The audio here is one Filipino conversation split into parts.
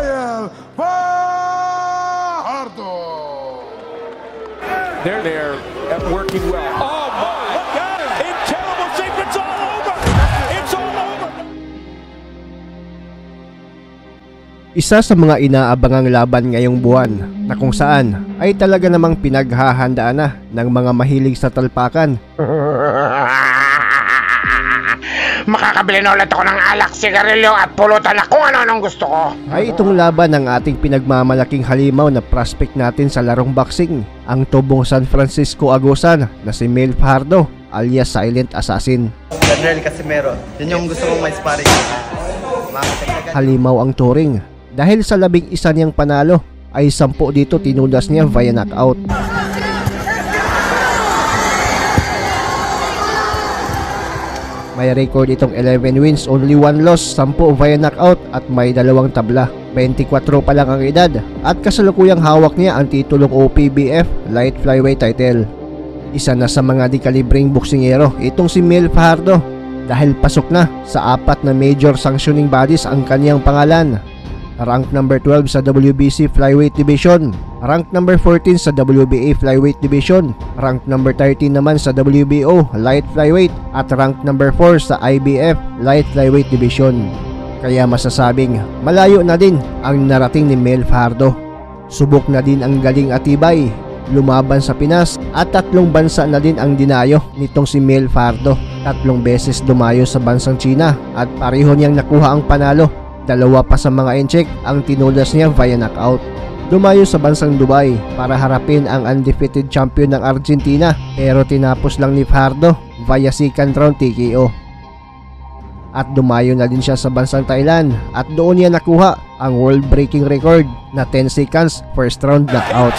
Mel Fajardo. They're there working well. Oh my God! Incredible shape. It's all over. It's all over. Isa sa mga inaabangang laban ngayong buwan na kung saan ay talaga namang pinaghahandaan na ng mga mahilig sa talpakan. Makakabili na ulit ako ng alak, sigarilyo at pulutan na kung ano-anong gusto ko. Ay itong laban ng ating pinagmamalaking halimaw na prospect natin sa larong boxing, ang tubong San Francisco Agusan na si Mel Fajardo alias Silent Assassin. Gabriel Casimero, yun yung gusto mong may sparring. Halimaw ang turing dahil sa 11 niyang panalo ay 10 dito tinudas niya via knockout. May record itong 11 wins, only 1 loss, 10 via knockout at may 2 tabla. 24 pa lang ang edad at kasalukuyang hawak niya ang titulong OPBF Light Flyweight title. Isa na sa mga dekalibreng boksingero itong si Mel Fajardo dahil pasok na sa 4 na major sanctioning bodies ang kanyang pangalan. Rank number 12 sa WBC Flyweight Division, rank number 14 sa WBA Flyweight Division, rank number 13 naman sa WBO Light Flyweight at rank number 4 sa IBF Light Flyweight Division. Kaya masasabing malayo na din ang narating ni Mel Fajardo. Subok na din ang galing at tibay, lumaban sa Pinas at 3 bansa na din ang dinayo nitong si Mel Fajardo. 3 beses dumayo sa bansang China at pareho niyang nakuha ang panalo. 2 pa sa mga incheck ang tinulas niya via knockout. Dumayo sa bansang Dubai para harapin ang undefeated champion ng Argentina pero tinapos lang ni Fajardo via second round TKO. At dumayo na din siya sa bansang Thailand at doon niya nakuha ang world breaking record na 10 seconds first round knockout.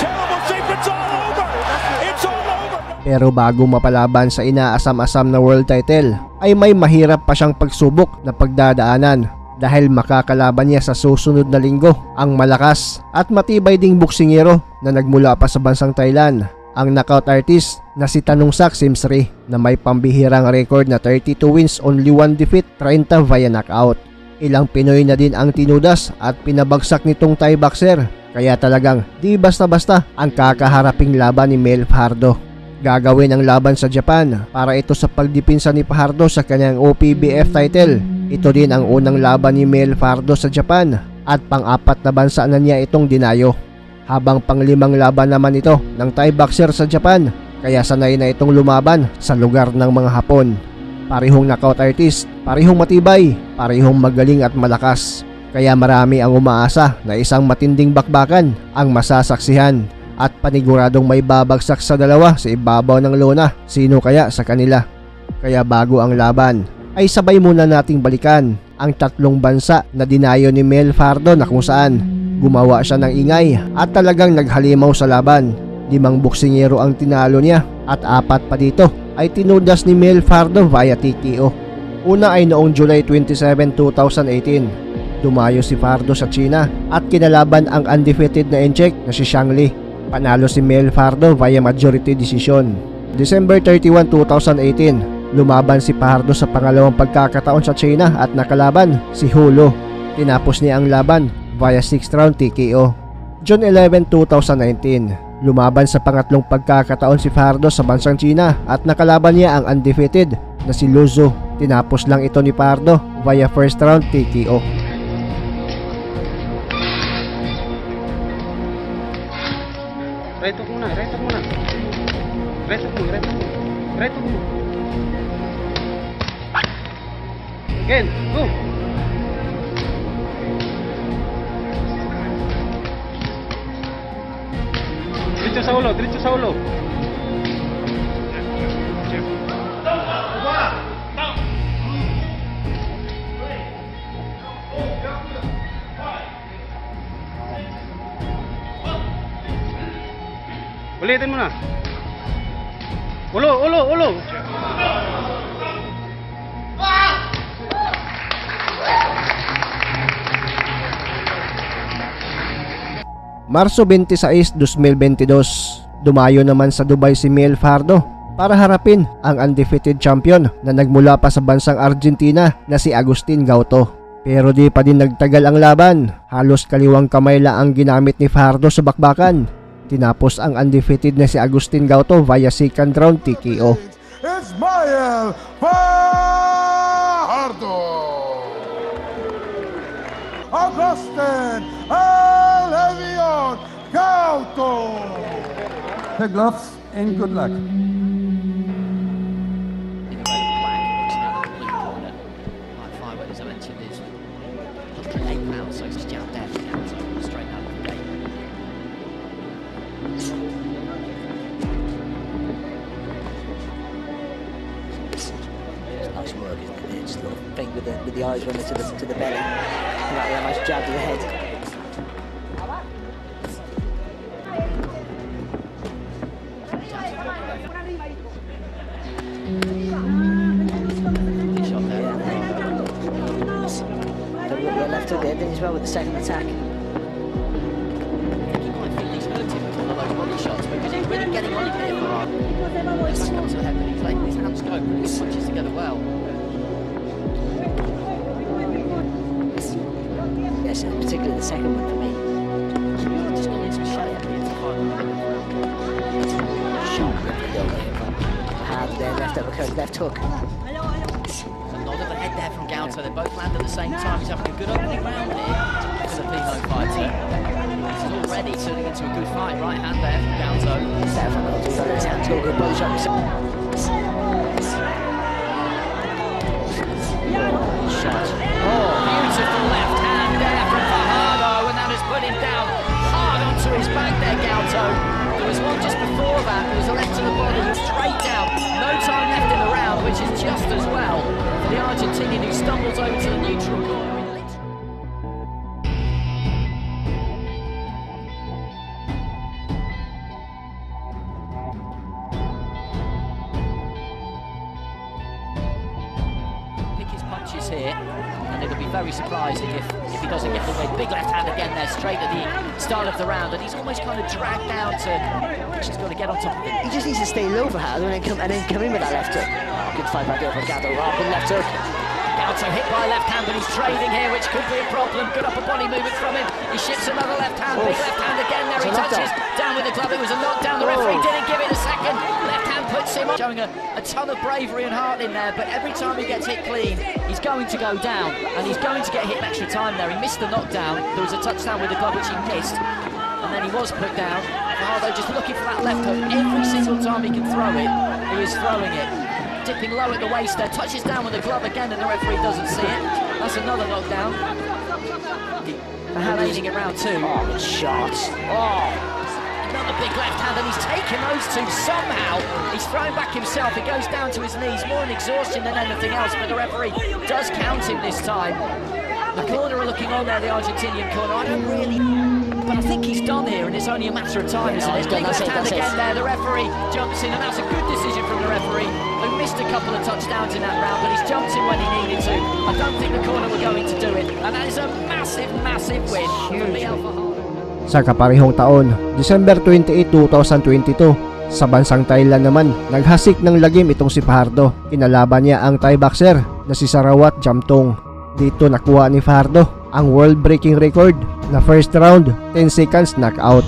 Pero bago mapalaban sa inaasam-asam na world title ay may mahirap pa siyang pagsubok na pagdadaanan dahil makakalaban niya sa susunod na linggo ang malakas at matibay ding boksingero na nagmula pa sa bansang Thailand, ang knockout artist na si Tanungsak Simsri na may pambihirang record na 32 wins, only 1 defeat, 30 via knockout. Ilang Pinoy na din ang tinudas at pinabagsak nitong Thai boxer, kaya talagang di basta-basta ang kakaharaping laban ni Mel Fajardo. Gagawin ang laban sa Japan para ito sa pagdipinsa ni Fajardo sa kanyang OPBF title. Ito din ang unang laban ni Mel Fajardo sa Japan at pang-4 na bansa na niya itong dinayo. Habang pang-5 laban naman ito ng Thai boxer sa Japan, kaya sanay na itong lumaban sa lugar ng mga Hapon. Parehong knockout artist, parehong matibay, parehong magaling at malakas. Kaya marami ang umaasa na isang matinding bakbakan ang masasaksihan. At paniguradong may babagsak sa dalawa sa ibabaw ng lona. Sino kaya sa kanila? Kaya bago ang laban ay sabay muna nating balikan ang 3 bansa na dinayo ni Mel Fajardo na kung saan gumawa siya ng ingay at talagang naghalimaw sa laban. 5 boksingero ang tinalo niya at 4 pa dito ay tinudas ni Mel Fajardo via TKO. Una ay noong July 27, 2018. Dumayo si Fajardo sa China at kinalaban ang undefeated na incheck na si Xiang Li. Panalo si Mel Fajardo via majority decision. December 31, 2018, lumaban si Fajardo sa pangalawang pagkakataon sa China at nakalaban si Hulo. Tinapos niya ang laban via 6th round TKO. June 11, 2019, lumaban sa pangatlong pagkakataon si Fajardo sa bansang China at nakalaban niya ang undefeated na si Luzo. Tinapos lang ito ni Fajardo via first round TKO. Right hook muna. Right hook muna. Again, go! Diretso sa ulo. Ulitin mo na. Ulo. Marso 26, 2022, dumayo naman sa Dubai si Mel Fajardo para harapin ang undefeated champion na nagmula pa sa bansang Argentina na si Agustin Gauto. Pero di pa din nagtagal ang laban. Halos kaliwang kamay lang ang ginamit ni Fajardo sa bakbakan. Tinapos ang undefeated na si Agustin Gauto via second round TKO. Ismael Fajardo. Agustin El Levion Gauto. The gloves and good luck. Nice work, isn't it? Just a little thing with the eyes running to the belly. Right, a nice jab to the head. Don't look at left hook there, did as well with the second attack. You might feel he's hurt him with all of those body shots because he's really getting on him here for hard. Back up to the head, but he's letting his hands go, putting his punches together well. Yes, particularly the second one for me. He's just gone into a shot here to find Shot hard there, left uppercut, left hook. a nod of the head there from Gauto. They both land at the same time. He's having a good opening round here for the Pino fighter. This is already turning into a good fight. Right hand there from Gauto. His hands go good, both shots. Shot. Oh, beautiful left hand there from Fajardo, and that has put him down hard onto his back there, Gauto. There was one just before that. There was a left to the body, straight down. No time left in the round, which is just as well for the Argentinian who stumbles over to the neutral corner. Punches here, and it'll be very surprising if he doesn't get the win. Big left hand again there, straight at the start of the round, and he's almost kind of dragged down to. She's got to get on top of it. He just needs to stay low for Howard and then come in with that left hook. Oh, good fight back there for Gauto. Oh, good left hook. Gauto hit by a left hand, but he's trading here, which could be a problem. Good upper body movement from him. He shifts another left hand. Big left hand again there. He touches down with the glove. It was a knockdown. The referee didn't give it a second. Left hand puts him on. Showing a ton of bravery and heart in there, but every time he gets hit clean, he's going to go down, and he's going to get hit extra time there. He missed the knockdown. There was a touchdown with the glove, which he missed, and then he was put down. Fajardo just looking for that left hook. Every single time he can throw it, he is throwing it. Dipping low at the waist there, touches down with the glove again, and the referee doesn't see it. That's another knockdown. Fajardo leading it round two. Oh, good shots. Oh, another big left hand, and he's taken those two somehow. He's thrown back himself. He goes down to his knees, more in exhaustion than anything else, but the referee does count him this time. The corner are looking on there, the Argentinian corner. I don't really, but I think he's done here, and it's only a matter of time, isn't it? Big left hand again there. The referee jumps in, and that's a good decision from the referee, who missed a couple of touchdowns in that round, but he's jumped in when he needed to. I don't think the corner were going to do it, and that is a massive, massive win for Miguel Fajardo. Sa kaparehong taon, December 28, 2022, sa bansang Thailand naman, naghasik ng lagim itong si Fajardo. Kinalaban niya ang Thai boxer na si Sarawat Jamtong. Dito nakuha ni Fajardo ang world breaking record na first round 10 seconds knockout.